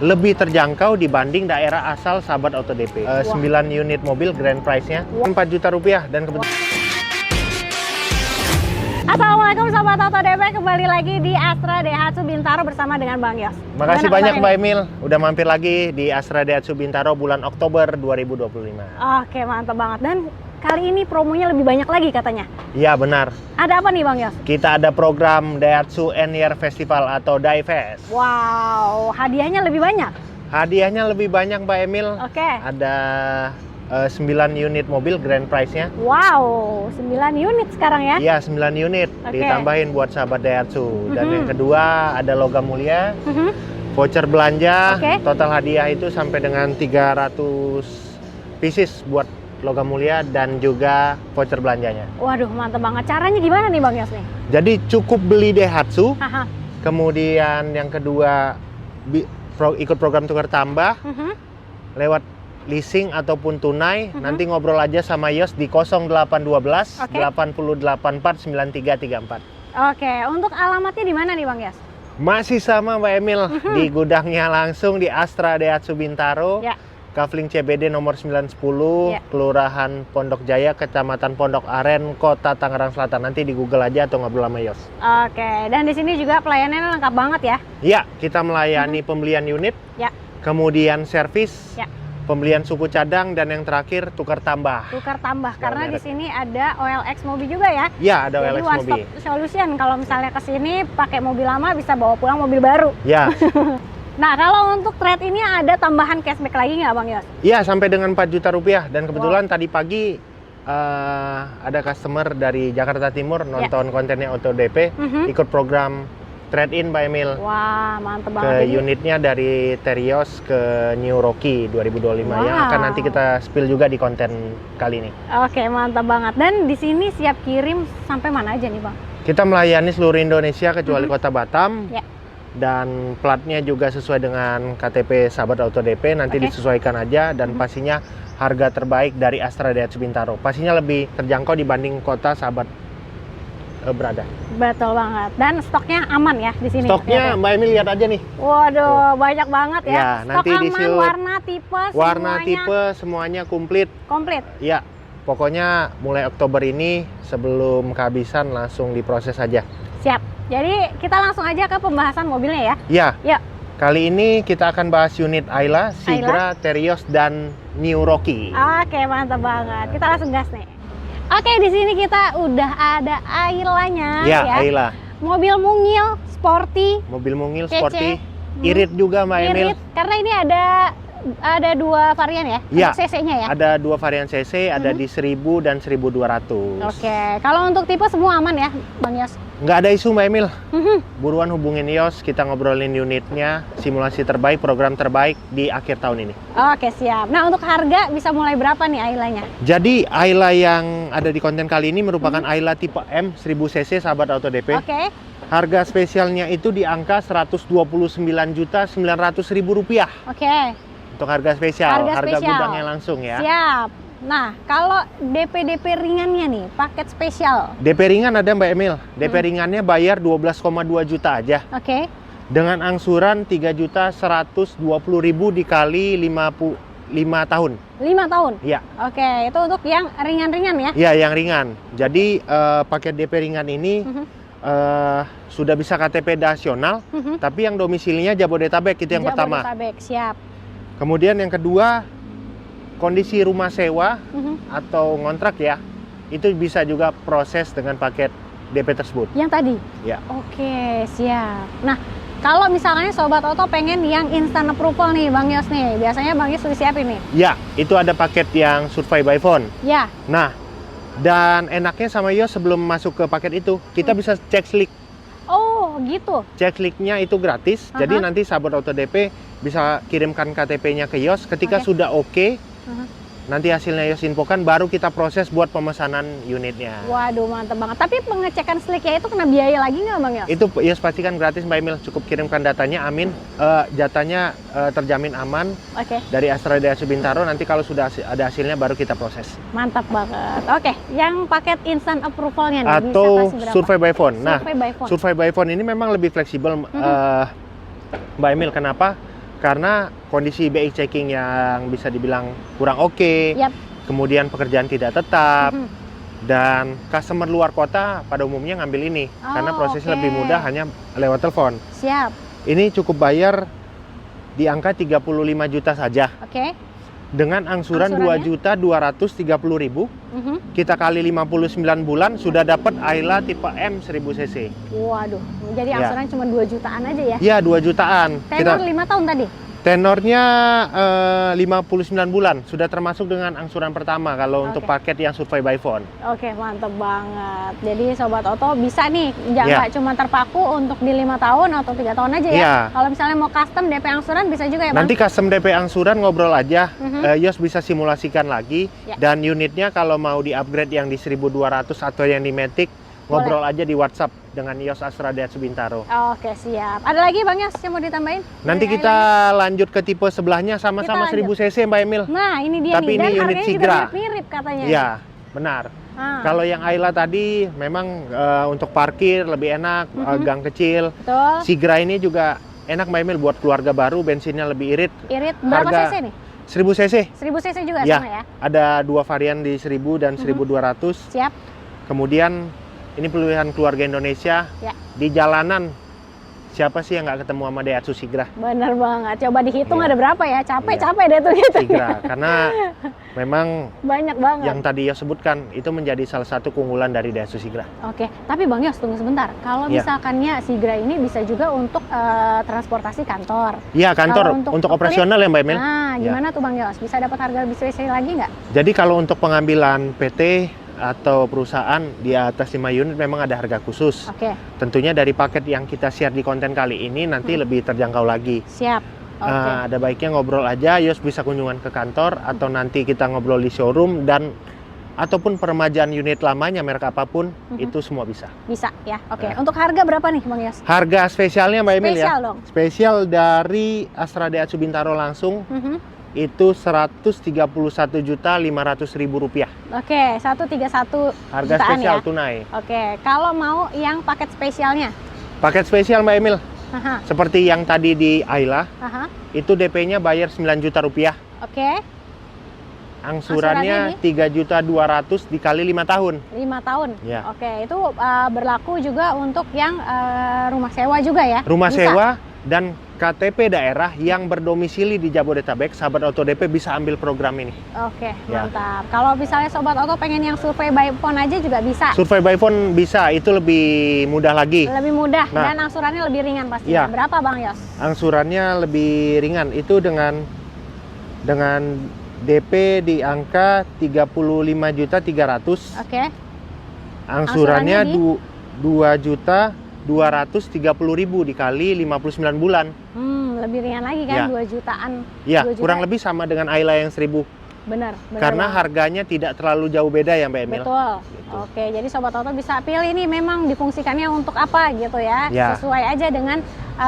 lebih terjangkau dibanding daerah asal sahabat Auto DP. 9 unit mobil grand price-nya 4 juta rupiah dan kebetulan. Assalamualaikum sahabat Auto DP, kembali lagi di Astra Daihatsu Bintaro bersama dengan Bang Yos. Makasih banyak Mbak Emil udah mampir lagi di Astra Daihatsu Bintaro bulan Oktober 2025. Oke, mantap banget. Dan kali ini promonya lebih banyak lagi katanya. Iya benar. Ada apa nih Bang Yos? Kita ada program Daihatsu End-Year Festival atau DaiFest. Wow, hadiahnya lebih banyak. Hadiahnya lebih banyak Mbak Emil. Oke. Ada 9 unit mobil grand price-nya. Wow, 9 unit sekarang ya? Iya, 9 unit. Ditambahin buat sahabat Daihatsu. Dan yang kedua ada logam mulia, voucher belanja, total hadiah itu sampai dengan 300 pieces buat logam mulia dan juga voucher belanjanya. Waduh, mantap banget. Caranya gimana nih Bang Yos nih? Jadi cukup beli Daihatsu, kemudian yang kedua ikut program tukar tambah, lewat leasing ataupun tunai, nanti ngobrol aja sama Yos di 0812 884 9334. Oke, untuk alamatnya di mana nih Bang Yos? Masih sama Mbak Emil, di gudangnya langsung di Astra Daihatsu Bintaro. Kafling CBD nomor 910, Kelurahan Pondok Jaya, Kecamatan Pondok Aren, Kota Tangerang Selatan. Nanti di Google aja atau ngobrol sama Yos. Oke, dan di sini juga pelayanannya lengkap banget ya? Iya, kita melayani pembelian unit, kemudian servis, pembelian suku cadang, dan yang terakhir tukar tambah. Tukar tambah, karena di sini ada OLX Mobi juga ya? Iya, ada jadi OLX Mobi. One Stop Solution, kalau misalnya ke sini pakai mobil lama bisa bawa pulang mobil baru. Ya. Nah, kalau untuk trade ini ada tambahan cashback lagi nggak Bang Yos? Iya, sampai dengan 4 juta rupiah. Dan kebetulan tadi pagi ada customer dari Jakarta Timur nonton kontennya Auto DP, ikut program trade-in Mbak Emil. Wah, mantep banget. Ke unitnya dari Terios ke New Rocky 2025 yang akan nanti kita spill juga di konten kali ini. Oke, mantap banget. Dan di sini siap kirim sampai mana aja nih Bang? Kita melayani seluruh Indonesia kecuali Kota Batam. Dan platnya juga sesuai dengan KTP sahabat Auto DP, nanti disesuaikan aja, dan pastinya harga terbaik dari Astra Daihatsu Bintaro. Pastinya lebih terjangkau dibanding kota sahabat berada. Betul banget. Dan stoknya aman ya di sini. Stoknya Mbak Emil lihat aja nih. Waduh, banyak banget ya. Stok nanti aman, warna, tipe, semuanya komplit. Komplit. Ya, pokoknya mulai Oktober ini sebelum kehabisan langsung diproses aja. Siap. Jadi kita langsung aja ke pembahasan mobilnya ya? Iya. Kali ini kita akan bahas unit Ayla, Sigra, Terios, dan New Rocky. Oke, mantap banget. Kita langsung gas nih. Oke, di sini kita udah ada Aylanya ya. Ayla. Mobil mungil, sporty. Mobil mungil, sporty. Irit juga Mbak Emil. Irit, karena ini ada dua varian ya? CC-nya ya? Ada dua varian CC, ada di 1000 dan 1200. Oke, kalau untuk tipe semua aman ya Bang Yos? Nggak ada isu Mbak Emil. Buruan hubungin Yos, kita ngobrolin unitnya, simulasi terbaik, program terbaik di akhir tahun ini. Oke, siap. Nah, untuk harga bisa mulai berapa nih Aylanya? Jadi Ayla yang ada di konten kali ini merupakan Ayla tipe M 1000 cc sahabat Auto DP. Harga spesialnya itu di angka Rp129.900.000. Oke. Untuk harga spesial, harga gudangnya langsung ya. Siap. Nah, kalau DP ringannya nih, paket spesial. DP ringan ada Mbak Emil. DP ringannya bayar 12,2 juta aja. Dengan angsuran 3.120.000 dikali 5 tahun. 5 tahun? Iya. Oke, itu untuk yang ringan-ringan ya? Iya, yang ringan. Jadi paket DP ringan ini sudah bisa KTP nasional, tapi yang domisilinya Jabodetabek, itu yang pertama. Jabodetabek, siap. Kemudian yang kedua, kondisi rumah sewa atau ngontrak ya, itu bisa juga proses dengan paket DP tersebut. Yang tadi? Ya. Oke, siap. Nah, kalau misalnya Sobat Auto pengen yang instant approval nih Bang Yos nih, biasanya Bang Yos sudah siapin nih? Ya, itu ada paket yang Survey by Phone. Ya. Nah, dan enaknya sama Yos sebelum masuk ke paket itu, kita bisa cek slick. Oh, gitu? Cek slicknya itu gratis, jadi nanti sahabat Auto DP bisa kirimkan KTP-nya ke Yos. Ketika sudah oke, nanti hasilnya Yos infokan, baru kita proses buat pemesanan unitnya. Waduh, mantap banget. Tapi pengecekan slicknya itu kena biaya lagi nggak Bang Yos? Itu Yos pastikan gratis Mbak Emil, cukup kirimkan datanya, amin. Datanya terjamin aman dari Astra Daihatsu Bintaro. Nanti kalau sudah ada hasilnya baru kita proses. Mantap banget. Oke, yang paket instant approvalnya nih, atau Survey by Phone. Nah, Survey by Phone ini memang lebih fleksibel Mbak Emil. Kenapa? karena kondisi BI checking yang bisa dibilang kurang oke. Yap. Kemudian pekerjaan tidak tetap. Dan customer luar kota pada umumnya ngambil ini karena prosesnya lebih mudah hanya lewat telepon. Siap. Ini cukup bayar di angka 35 juta saja. Oke. Dengan angsuran 2.230.000, kita kali 59 bulan sudah dapat Ayla tipe M 1000 cc. Waduh, jadi angsuran cuma 2 jutaan aja ya? Iya, 2 jutaan. Tenor 5 tahun tadi? Tenornya 59 bulan, sudah termasuk dengan angsuran pertama kalau untuk paket yang survey by phone. Oke, mantep banget. Jadi Sobat Oto bisa nih, jangan cuma terpaku untuk di 5 tahun atau 3 tahun aja ya. Kalau misalnya mau custom DP angsuran bisa juga ya Bang? Nanti custom DP angsuran ngobrol aja, Yos bisa simulasikan lagi. Dan unitnya kalau mau di upgrade yang di 1200 atau yang di Matic, ngobrol aja di WhatsApp dengan Yos Astra Daihatsu Bintaro. Oke, siap. Ada lagi Bang Yos yang mau ditambahin? Nanti kita lanjut ke tipe sebelahnya sama-sama 1000 cc Mbak Emil. Nah, ini dia Tapi nih. Dan ini unit harganya Sigra. juga mirip katanya. Iya, benar. Kalau yang Ayla tadi memang untuk parkir lebih enak, gang kecil. Betul. Sigra ini juga enak Mbak Emil buat keluarga baru, bensinnya lebih irit. Irit berapa cc nih? 1000 cc. 1000 cc juga Ya, sama ya? ada 2 varian di 1000 dan 1200. Siap. Kemudian ini pilihan keluarga Indonesia. Di jalanan, siapa sih yang nggak ketemu sama Daihatsu Sigra? Bener banget. Coba dihitung ada berapa ya? Capek-capek deh tuh gitu. Sigra, karena memang banyak banget. Yang tadi Yos sebutkan, itu menjadi salah satu keunggulan dari Daihatsu Sigra. Oke, tapi Bang Yos tunggu sebentar. Kalau misalkannya Sigra ini bisa juga untuk transportasi kantor. Iya, kantor. Untuk operasional ya Mbak Emil. Nah, gimana tuh Bang Yos? Bisa dapat harga lebih spesial lagi nggak? Jadi kalau untuk pengambilan PT atau perusahaan di atas 5 unit memang ada harga khusus. Tentunya dari paket yang kita share di konten kali ini nanti lebih terjangkau lagi. Siap. Ada baiknya ngobrol aja, Yos bisa kunjungan ke kantor atau nanti kita ngobrol di showroom dan ataupun peremajaan unit lamanya merek apapun itu semua bisa. Bisa ya. Oke. Untuk harga berapa nih Bang Yos? Harga spesialnya Mbak Emil ya. Spesial dong. Spesial dari Astra Daihatsu Bintaro langsung. Itu Rp131.500.000. Oke, 131 harga jutaan spesial ya? tunai. Oke, kalau mau yang paket spesialnya? Paket spesial Mbak Emil, seperti yang tadi di Ayla, itu DP-nya bayar Rp9.000.000. Oke. Angsurannya 3.200.000 dikali 5 tahun. 5 tahun? Ya. Oke, itu berlaku juga untuk yang rumah sewa juga ya? Rumah sewa dan KTP daerah yang berdomisili di Jabodetabek, sahabat Oto DP bisa ambil program ini. Oke, mantap. Kalau misalnya sobat Oto pengen yang survei by phone aja juga bisa? Survei by phone bisa, itu lebih mudah lagi. Lebih mudah, dan angsurannya lebih ringan pastinya. Berapa Bang Yos? Angsurannya lebih ringan, itu dengan DP di angka 35.300.000. Oke. Angsurannya 2.230.000 dikali 59 bulan. Lebih ringan lagi kan, 2 jutaan. Iya, kurang lebih sama dengan Ayla yang 1000. Benar. Karena harganya tidak terlalu jauh beda ya Mbak Emil. Betul. Gitu. Oke, jadi Sobat Oto bisa pilih nih memang difungsikannya untuk apa gitu ya. Sesuai aja dengan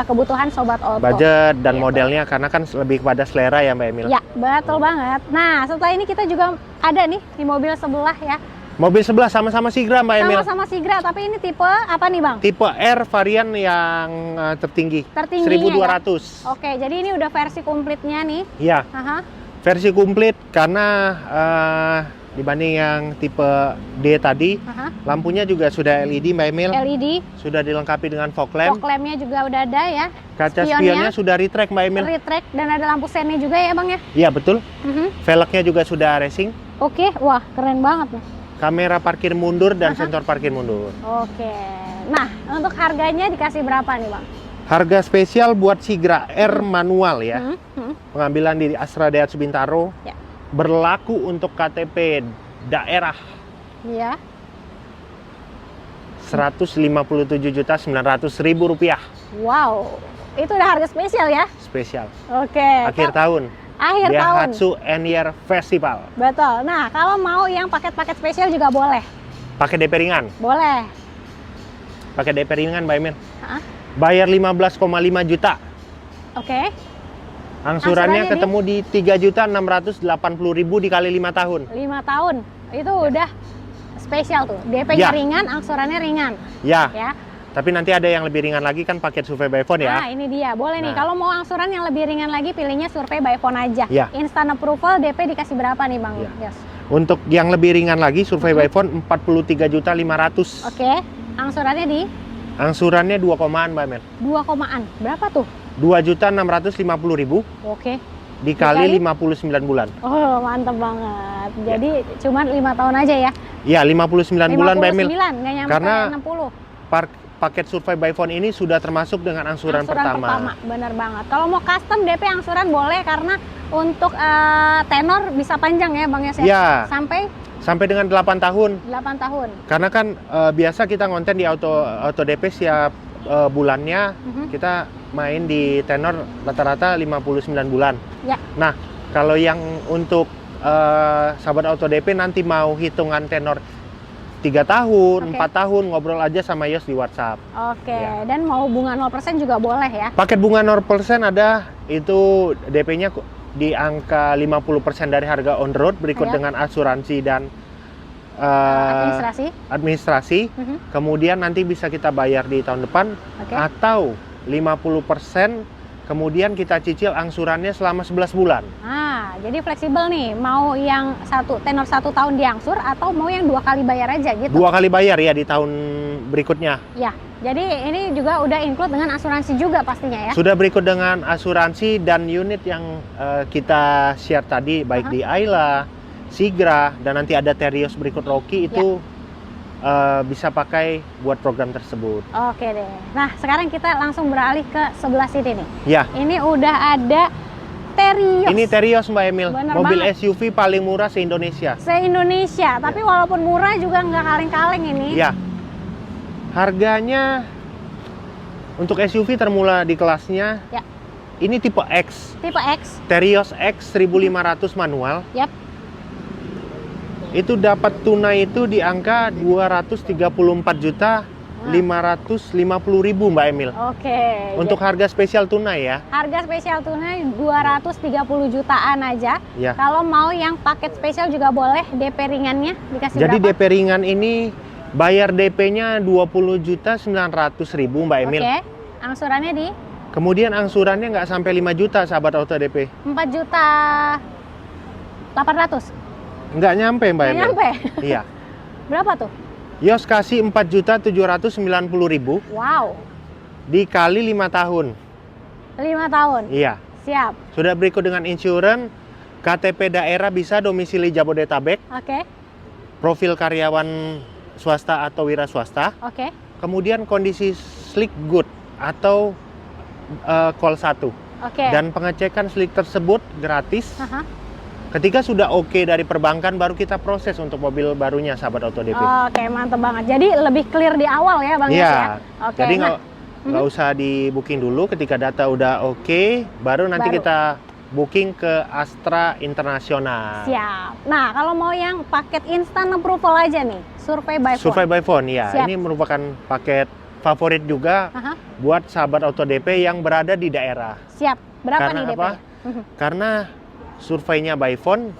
kebutuhan Sobat Oto. Budget dan modelnya, karena kan lebih kepada selera ya Mbak Emil. Ya, betul banget. Nah, setelah ini kita juga ada nih di mobil sebelah ya. Mobil sebelah sama-sama Sigra Mbak Emil. Sama-sama Sigra, tapi ini tipe apa nih Bang? Tipe R varian yang tertinggi. 1.200. Ya? Oke, jadi ini udah versi komplitnya nih. Iya. Versi komplit karena dibanding yang tipe D tadi, lampunya juga sudah LED Mbak Emil. LED. Sudah dilengkapi dengan fog lamp. Fog lampnya juga udah ada ya. Kaca spionnya sudah retract Mbak Emil. Retract dan ada lampu sennya juga ya Bang ya? Iya betul. Velgnya juga sudah racing. Oke, wah keren banget nih. Kamera parkir mundur dan sensor parkir mundur. Oke. Nah, untuk harganya dikasih berapa nih Bang? Harga spesial buat Sigra R manual ya. Pengambilan di Astra Daihatsu Bintaro. Berlaku untuk KTP daerah. Iya. Rp157.900.000. Wow. Itu udah harga spesial ya? Spesial. Oke. Akhir tahun. Daihatsu End-Year Festival. Betul. Nah, kalau mau yang paket-paket spesial juga boleh. Pakai DP ringan? Boleh. Pakai DP ringan, Mbak Emil. Bayar 15,5 juta. Oke. Angsurannya ketemu di 3.680.000 dikali 5 tahun. 5 tahun. Itu udah spesial tuh. DP-nya ringan, angsurannya ringan. Ya. Tapi nanti ada yang lebih ringan lagi kan paket Survey by Phone ya. Nah, ini dia. Boleh nih. Kalau mau angsuran yang lebih ringan lagi, pilihnya Survey by Phone aja. Ya. Instant approval, DP dikasih berapa nih Bang? Ya. Yes. Untuk yang lebih ringan lagi, Survey by Phone 43.500.000. Oke. Angsurannya di? Angsurannya 2 komaan Mbak Mel. 2 komaan. Berapa tuh? 2.650.000. Oke. Dikali 59 bulan. Oh, mantap banget. Jadi cuman 5 tahun aja ya? Iya, 59 bulan Mbak Mel. 59, nggak nyampe Karena 60. Paket Survey by Phone ini sudah termasuk dengan angsuran pertama. Bener banget. Kalau mau custom DP angsuran boleh, karena untuk tenor bisa panjang ya Bang Yos ya? Iya. Sampai dengan 8 tahun. 8 tahun. Karena kan biasa kita ngonten di auto DP setiap bulannya kita main di tenor rata-rata 59 bulan. Ya. Nah, kalau yang untuk sahabat auto DP nanti mau hitungan tenor 3 tahun, 4 tahun, ngobrol aja sama Yos di WhatsApp. Oke, ya. Dan mau bunga 0% juga boleh ya? Paket bunga 0% ada, itu DP-nya di angka 50% dari harga on road, berikut dengan asuransi dan administrasi. Kemudian nanti bisa kita bayar di tahun depan, atau 50% kemudian kita cicil angsurannya selama 11 bulan. Jadi fleksibel nih, mau yang tenor 1 tahun diangsur atau mau yang 2 kali bayar aja gitu? 2 kali bayar ya di tahun berikutnya. Ya, jadi ini juga udah include dengan asuransi juga pastinya ya? Sudah berikut dengan asuransi dan unit yang kita share tadi, baik di Ayla, Sigra, dan nanti ada Terios berikut Rocky itu bisa pakai buat program tersebut. Oke deh. Nah, sekarang kita langsung beralih ke sebelah sini nih. Ya. Ini udah ada Terios. Ini Terios Mbak Emil. Bener mobil banget. SUV paling murah se-Indonesia. Se-Indonesia, tapi walaupun murah juga nggak kaleng-kaleng ini. Iya. Harganya untuk SUV termula di kelasnya. Ya. Ini tipe X. Tipe X. Terios X 1500 manual. Yap. Itu dapat tunai itu di angka 234.550.000 Mbak Emil. Oke. Untuk harga spesial tunai ya. Harga spesial tunai 230 jutaan aja. Ya. Kalau mau yang paket spesial juga boleh. DP ringannya dikasih Jadi berapa? DP ringan ini bayar DP-nya 20.900.000 Mbak Emil. Oke. Angsurannya di? Kemudian angsurannya nggak sampai 5 juta sahabat auto DP. 4.800.000. Nggak nyampe Mbak Emil. Nyampe? Iya. Berapa tuh? Yos kasih 4.790.000. Wow. Dikali 5 tahun. 5 tahun? Iya. Siap. Sudah berikut dengan insurans, KTP daerah bisa domisili Jabodetabek. Oke. Profil karyawan swasta atau wira swasta. Oke. Kemudian kondisi slick good atau call 1. Oke. Dan pengecekan slick tersebut gratis. Ketika sudah oke dari perbankan, baru kita proses untuk mobil barunya sahabat auto DP. Oke, mantap banget. Jadi lebih clear di awal ya Bang Yos ya? Oke. Jadi nggak usah di booking dulu, ketika data udah oke, baru nanti kita booking ke Astra Internasional. Siap. Nah, kalau mau yang paket instant approval aja nih, Survey by Phone. Survey by Phone, ya. Siap. Ini merupakan paket favorit juga buat sahabat auto DP yang berada di daerah. Siap. Berapa nih DP? Karena surveinya by phone,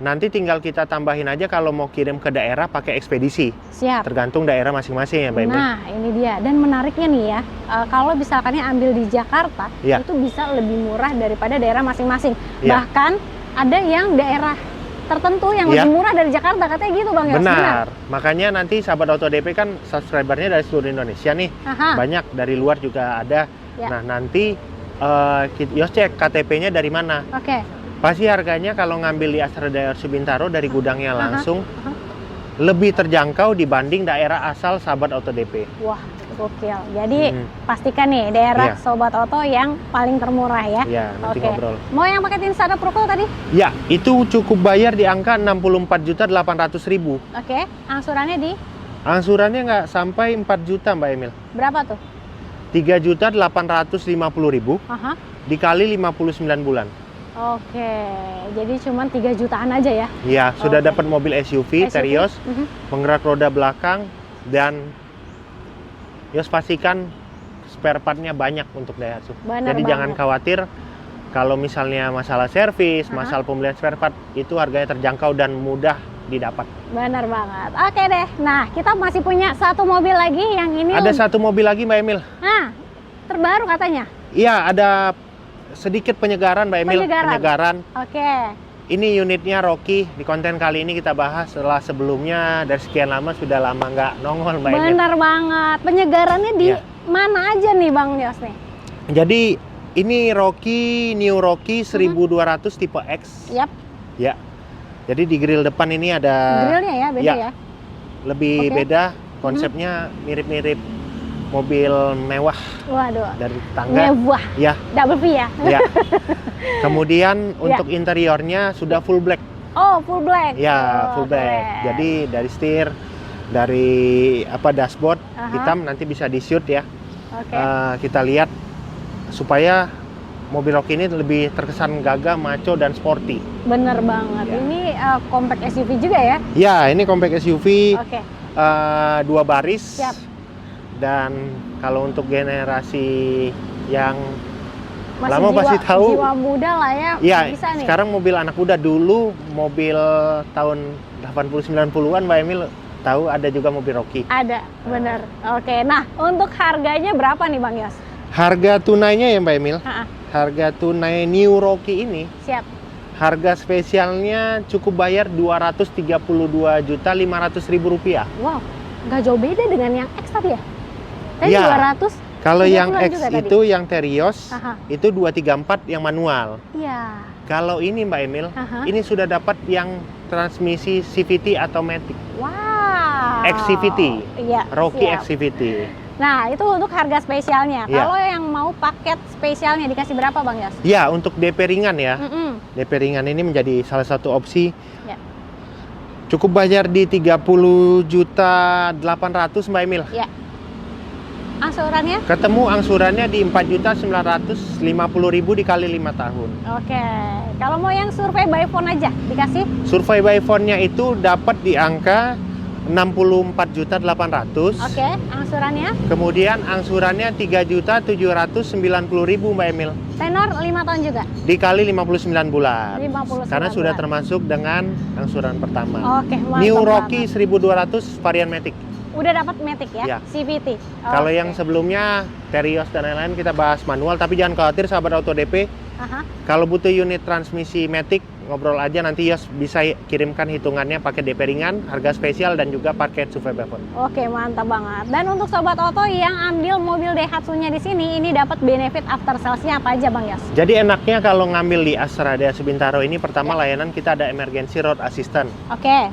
nanti tinggal kita tambahin aja kalau mau kirim ke daerah pakai ekspedisi. Siap. Tergantung daerah masing-masing ya Mbak Emil. Nah, ini dia. Dan menariknya nih ya, kalau misalkannya ambil di Jakarta, itu bisa lebih murah daripada daerah masing-masing. Bahkan ada yang daerah tertentu yang lebih murah dari Jakarta, katanya gitu Bang Yos. Benar. Makanya nanti sahabat auto DP kan subscribernya dari seluruh Indonesia nih. Banyak dari luar juga ada. Nah, nanti Yos cek KTP-nya dari mana. Oke. Pasti harganya kalau ngambil di Astra Daerah Subintaro dari gudangnya langsung lebih terjangkau dibanding daerah asal sahabat auto DP. Wah, gokil. Jadi pastikan nih daerah sobat auto yang paling termurah ya. Iya, nanti ngobrol. Mau yang paket instant approval tadi? Ya, itu cukup bayar di angka 64.800.000. Oke, angsurannya di? Angsurannya nggak sampai 4 juta Mbak Emil. Berapa tuh? 3.850.000 dikali 59 bulan. Oke, jadi cuma 3 jutaan aja ya? Iya, sudah dapat mobil SUV. Terios, penggerak roda belakang, dan Yos pastikan spare partnya banyak untuk Daihatsu. Jadi jangan khawatir kalau misalnya masalah servis, masalah pembelian spare part, itu harganya terjangkau dan mudah didapat. Benar banget. Oke deh. Nah, kita masih punya satu mobil lagi yang ini. Ada satu mobil lagi Mbak Emil. Nah, terbaru katanya. Iya, ada sedikit penyegaran Mbak Emil. Penyegaran. Oke. Ini unitnya Rocky. Di konten kali ini kita bahas setelah sebelumnya dari sekian lama sudah lama nggak nongol Mbak Emil. Benar banget. Penyegarannya di mana aja nih Bang Yos nih? Jadi ini Rocky, New Rocky 1200 tipe X. Yap. Ya. Jadi di grill depan ini ada grillnya ya, beda ya? Lebih beda, konsepnya mirip-mirip mobil mewah. Waduh. Dari tangga. Mewah. Ya. Double V ya? Ya. Kemudian untuk interiornya sudah full black. Oh, full black. Ya, full black. Keren. Jadi dari setir, dari dashboard hitam nanti bisa di shoot ya. Oke. Kita lihat supaya mobil Rocky ini lebih terkesan gagah, maco, dan sporty. Bener banget. Ini compact SUV juga ya? Ya, ini compact SUV. Oke. 2 baris. Siap. Dan kalau untuk generasi yang masih lama pasti tahu. Jiwa muda lah ya. Iya, bisa nih. sekarang mobil anak muda. Dulu mobil tahun 80-90-an Mbak Emil tahu ada juga mobil Rocky. Ada, bener. Oke, nah untuk harganya berapa nih Bang Yos? Harga tunainya ya Mbak Emil? Harga tunai New Rocky ini, siap. Harga spesialnya cukup bayar Rp232.500.000. Wow, nggak jauh beda dengan yang X tadi ya? Tadi ya, 200. Kalau yang X itu yang Terios, itu 234 yang manual. Iya. Kalau ini Mbak Emil, ini sudah dapat yang transmisi CVT automatic. Wow. XCVT, iya, Rocky siap. XCVT. Nah, itu untuk harga spesialnya. Ya. Kalau yang mau paket spesialnya dikasih berapa Bang Yos? Ya, untuk DP ringan ya. DP ringan ini menjadi salah satu opsi. Ya. Cukup bayar di 30.800.000 Mbak Emil. Ya. Angsurannya? Ketemu angsurannya di 4.950.000 dikali 5 tahun. Oke. Kalau mau yang survei by phone aja dikasih? Survei by phone-nya itu dapat di angka 64.800.000. Oke, angsurannya? Kemudian angsurannya 3.790.000 Mbak Emil. Tenor 5 tahun juga? Dikali 59 bulan. 59 Karena sudah bulan. termasuk dengan angsuran pertama. Oke, mantap. New Rocky 1200 varian Matic. Udah dapat Matic ya? CVT. Kalau yang sebelumnya Terios dan lain-lain kita bahas manual, tapi jangan khawatir sahabat Auto DP. Kalau butuh unit transmisi Matic, ngobrol aja, nanti Yos bisa kirimkan hitungannya pakai DP ringan, harga spesial, dan juga paket survei by phone. Oke, mantap banget. Dan untuk sobat Auto yang ambil mobil Daihatsu-nya di sini, ini dapat benefit after sales-nya apa aja Bang Yos? Jadi enaknya kalau ngambil di Astra Daihatsu Bintaro ini, pertama layanan kita ada emergency road assistant. Oke.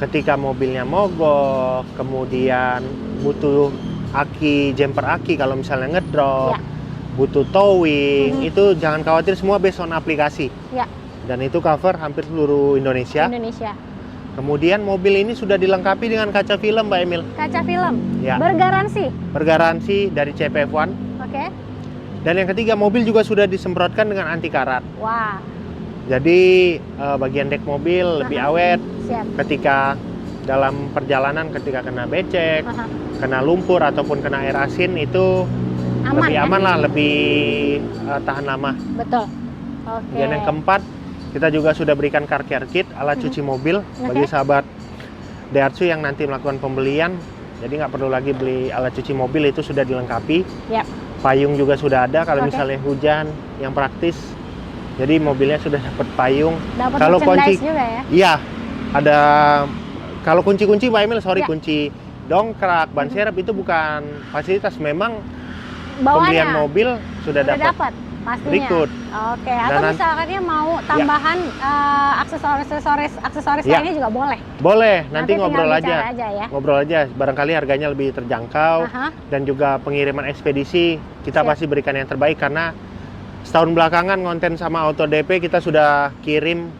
Ketika mobilnya mogok, kemudian butuh jumper aki kalau misalnya ngedrop, butuh towing, itu jangan khawatir, semua based on aplikasi. Ya. Dan itu cover hampir seluruh Indonesia. Kemudian mobil ini sudah dilengkapi dengan kaca film Mbak Emil. Kaca film? Ya. Bergaransi? Bergaransi dari CPF1. Oke. Dan yang ketiga, mobil juga sudah disemprotkan dengan anti karat. Wah. Jadi bagian dek mobil lebih awet. Siap. Ketika dalam perjalanan, ketika kena becek, kena lumpur ataupun kena air asin, itu aman, lebih aman lah, lebih tahan lama. Betul. Oke. Dan yang keempat, kita juga sudah berikan car care kit, alat cuci mobil bagi sahabat Daihatsu yang nanti melakukan pembelian. Jadi nggak perlu lagi beli alat cuci mobil, itu sudah dilengkapi. Payung juga sudah ada kalau misalnya hujan, yang praktis. Jadi mobilnya sudah dapat payung. Dapat kalau kunci juga ya? Iya, ada. Kalau kunci-kunci Mbak Emil, kunci dongkrak, ban serep itu bukan fasilitas, memang pembelian mobil sudah dapat. Pastinya. Berikut. Oke, atau misalkannya mau tambahan aksesoris lainnya juga boleh. Boleh, nanti ngobrol aja. Ya? Ngobrol aja, barangkali harganya lebih terjangkau dan juga pengiriman ekspedisi kita pasti berikan yang terbaik, karena setahun belakangan konten sama Auto DP kita sudah kirim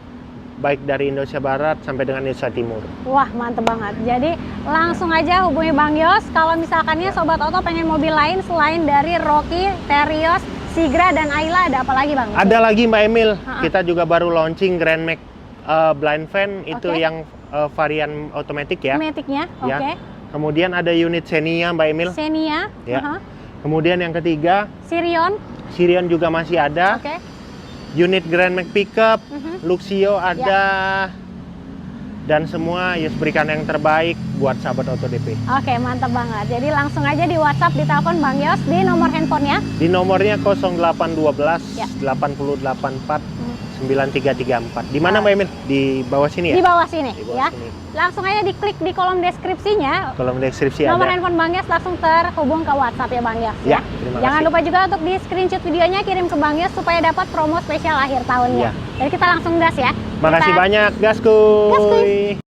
baik dari Indonesia Barat sampai dengan Indonesia Timur. Wah, mantep banget. Jadi langsung aja hubungi Bang Yos kalau misalkannya Sobat Auto pengen mobil lain selain dari Rocky, Terios, Sigra, dan Ayla, ada apa lagi Bang? Ada lagi Mbak Emil, kita juga baru launching Grand Max blind van, itu yang varian otomatis ya. Otomatiknya, oke. Kemudian ada unit Xenia Mbak Emil. Xenia. Ya. Kemudian yang ketiga, Sirion. Sirion juga masih ada. Unit Grand Max pickup, Luxio ada, Dan semua Yus berikan yang terbaik buat sahabat Auto DP. Oke, mantap banget. Jadi langsung aja di WhatsApp, di telepon Bang Yos, di nomor handphonenya. Di nomornya 0812 ya. 8084 9334. Di mana Mbak Emil? Di bawah sini ya? Di bawah sini, di bawah ya. Sini. Langsung aja diklik di kolom deskripsinya. Kolom deskripsi nomor ada. handphone Bang Yos langsung terhubung ke WhatsApp ya Bang Yos. Ya, Jangan lupa juga untuk di screenshot videonya, kirim ke Bang Yos supaya dapat promo spesial akhir tahunnya. Ya. Jadi kita langsung gas ya. Makasih banyak, gaskuy.